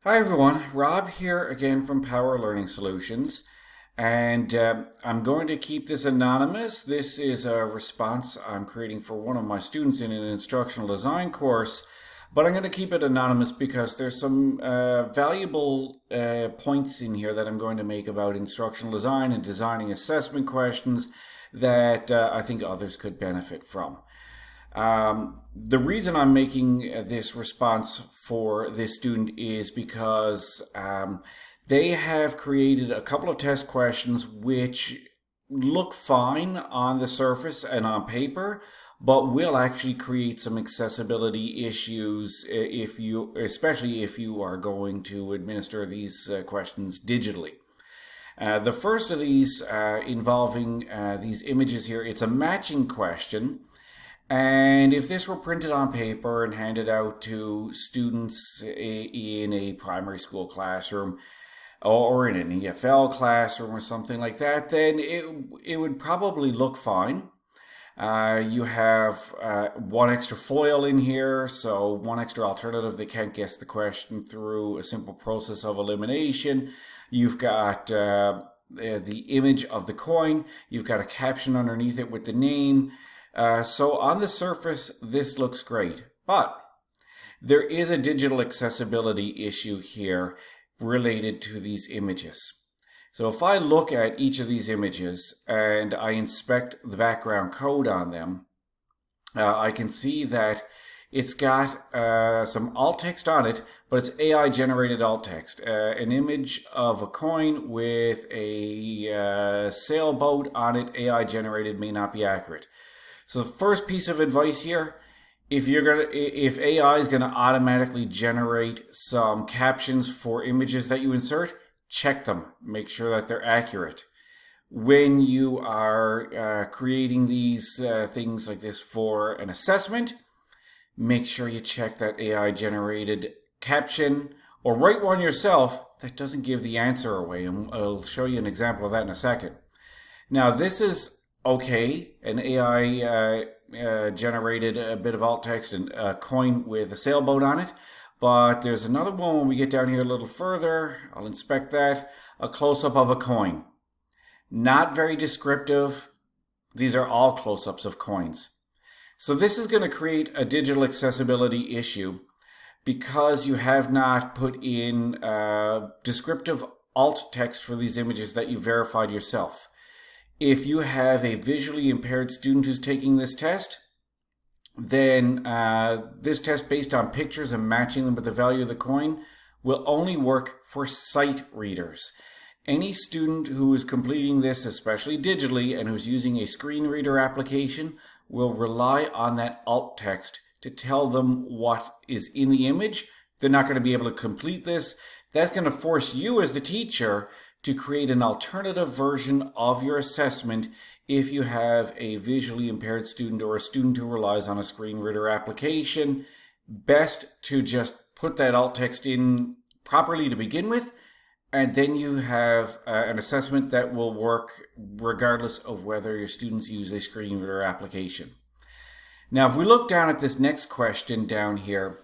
Hi everyone, Rob here again from Power Learning Solutions, and I'm going to keep this anonymous. This is a response I'm creating for one of my students in an instructional design course, but I'm going to keep it anonymous because there's some valuable points in here that I'm going to make about instructional design and designing assessment questions that I think others could benefit from. The reason I'm making this response for this student is because they have created a couple of test questions which look fine on the surface and on paper, but will actually create some accessibility issues especially if you are going to administer these questions digitally. The first of these involving these images here, it's a matching question. And if this were printed on paper and handed out to students in a primary school classroom or in an EFL classroom or something like that, then it would probably look fine. You have one extra foil in here, so one extra alternative. They can't guess the question through a simple process of elimination. You've got the image of the coin. You've got a caption underneath it with the name. So on the surface, this looks great, but there is a digital accessibility issue here related to these images. So if I look at each of these images and I inspect the background code on them, I can see that it's got some alt text on it, but it's AI generated alt text. An image of a coin with a sailboat on it, AI generated, may not be accurate. So the first piece of advice here, if AI is gonna automatically generate some captions for images that you insert, check them. Make sure that they're accurate. When you are creating these things like this for an assessment, make sure you check that AI generated caption or write one yourself that doesn't give the answer away. And I'll show you an example of that in a second. Now this is okay, an AI generated a bit of alt text and a coin with a sailboat on it. But there's another one when we get down here a little further. I'll inspect that. A close-up of a coin. Not very descriptive. These are all close-ups of coins. So this is going to create a digital accessibility issue because you have not put in descriptive alt text for these images that you verified yourself. If you have a visually impaired student who's taking this test, then this test based on pictures and matching them with the value of the coin will only work for sight readers. Any student who is completing this, especially digitally, and who's using a screen reader application will rely on that alt text to tell them what is in the image. They're not going to be able to complete this. That's going to force you as the teacher to create an alternative version of your assessment if you have a visually impaired student or a student who relies on a screen reader application. Best to just put that alt text in properly to begin with, and then you have an assessment that will work regardless of whether your students use a screen reader application. Now, if we look down at this next question down here,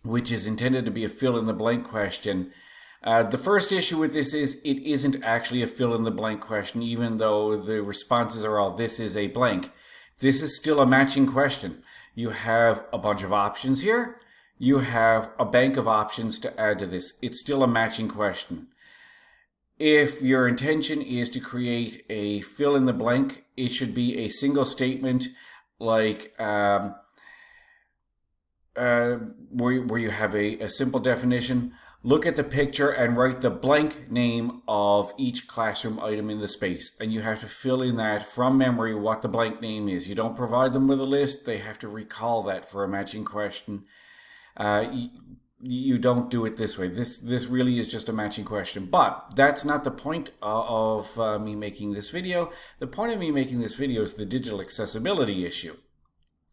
which is intended to be a fill-in-the-blank question, the first issue with this is it isn't actually a fill-in-the-blank question, even though the responses are all this is a blank. This is still a matching question. You have a bunch of options here. You have a bank of options to add to this. It's still a matching question. If your intention is to create a fill-in-the-blank, it should be a single statement like where you have a simple definition. Look at the picture and write the blank name of each classroom item in the space. And you have to fill in that from memory what the blank name is. You don't provide them with a list. They have to recall that for a matching question. You don't do it this way. This really is just a matching question. But that's not the point of me making this video. The point of me making this video is the digital accessibility issue.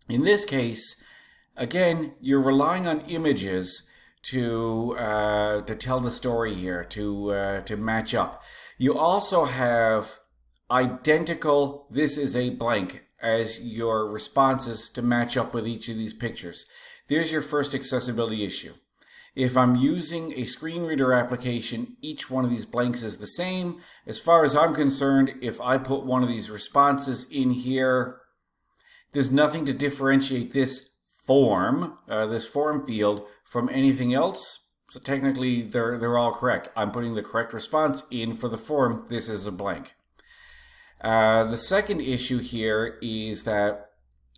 In this case, again, you're relying on images to tell the story here, to match up. You also have identical this is a blank as your responses to match up with each of these pictures. There's your first accessibility issue. If I'm using a screen reader application, each one of these blanks is the same. As far as I'm concerned, if I put one of these responses in here, there's nothing to differentiate this form field from anything else. So technically they're all correct. I'm putting the correct response in for the form. This is a blank. The second issue here is that,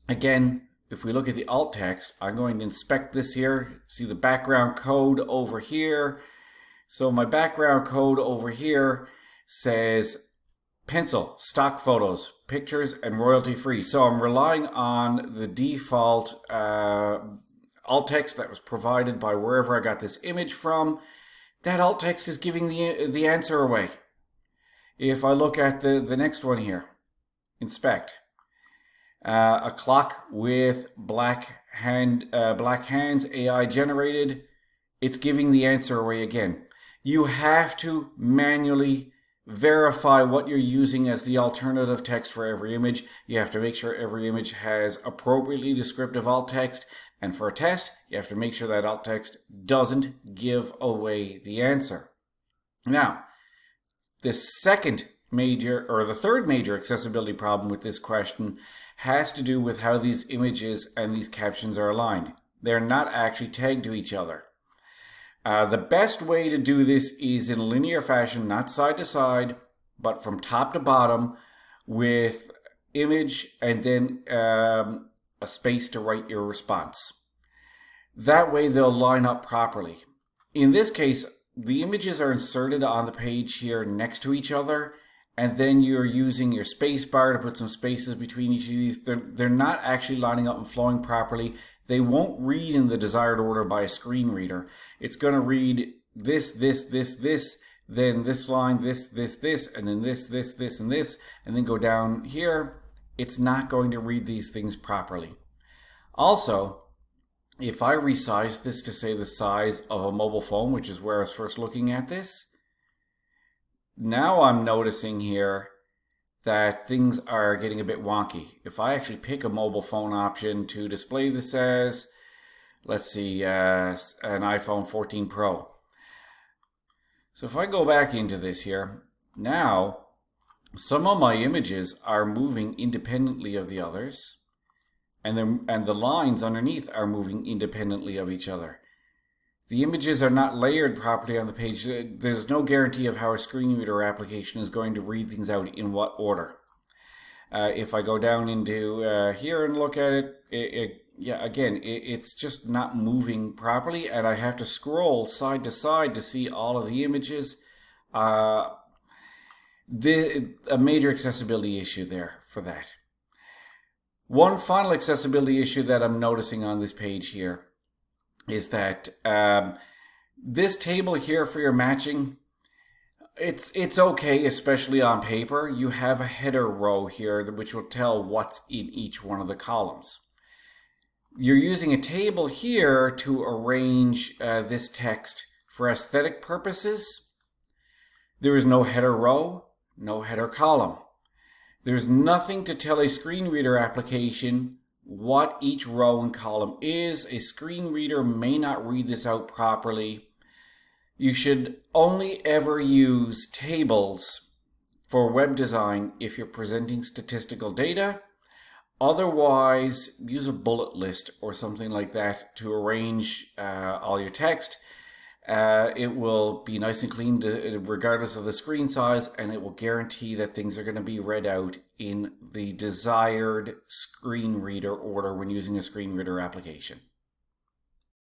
again, if we look at the alt text, I'm going to inspect this here. See the background code over here. So my background code over here says pencil, stock photos, pictures, and royalty free. So I'm relying on the default alt text that was provided by wherever I got this image from. That alt text is giving the answer away. If I look at the next one here, inspect. A clock with black hands, AI generated. It's giving the answer away again. You have to manually verify what you're using as the alternative text for every image. You have to make sure every image has appropriately descriptive alt text. And for a test, you have to make sure that alt text doesn't give away the answer. Now, the third major accessibility problem with this question has to do with how these images and these captions are aligned. They're not actually tagged to each other. The best way to do this is in a linear fashion, not side to side, but from top to bottom with image and then a space to write your response. That way they'll line up properly. In this case, the images are inserted on the page here next to each other, and then you're using your space bar to put some spaces between each of these. They're not actually lining up and flowing properly. They won't read in the desired order by a screen reader. It's going to read this, then this line, this, and then this, and this, and then go down here. It's not going to read these things properly. Also, if I resize this to say the size of a mobile phone, which is where I was first looking at this, now I'm noticing here that things are getting a bit wonky. If I actually pick a mobile phone option to display this as, let's see, an iPhone 14 Pro. So if I go back into this here, now some of my images are moving independently of the others, and the lines underneath are moving independently of each other. The images are not layered properly on the page. There's no guarantee of how a screen reader application is going to read things out in what order. If I go down into here and look at it, it's just not moving properly, and I have to scroll side to side to see all of the images. A major accessibility issue there for that. One final accessibility issue that I'm noticing on this page here is that this table here for your matching, it's okay, especially on paper. You have a header row here which will tell what's in each one of the columns. You're using a table here to arrange this text for aesthetic purposes. There is no header row, no header column. There's nothing to tell a screen reader application what each row and column is. A screen reader may not read this out properly. You should only ever use tables for web design if you're presenting statistical data. Otherwise, use a bullet list or something like that to arrange all your text. It will be nice and clean regardless of the screen size, and it will guarantee that things are going to be read out in the desired screen reader order when using a screen reader application.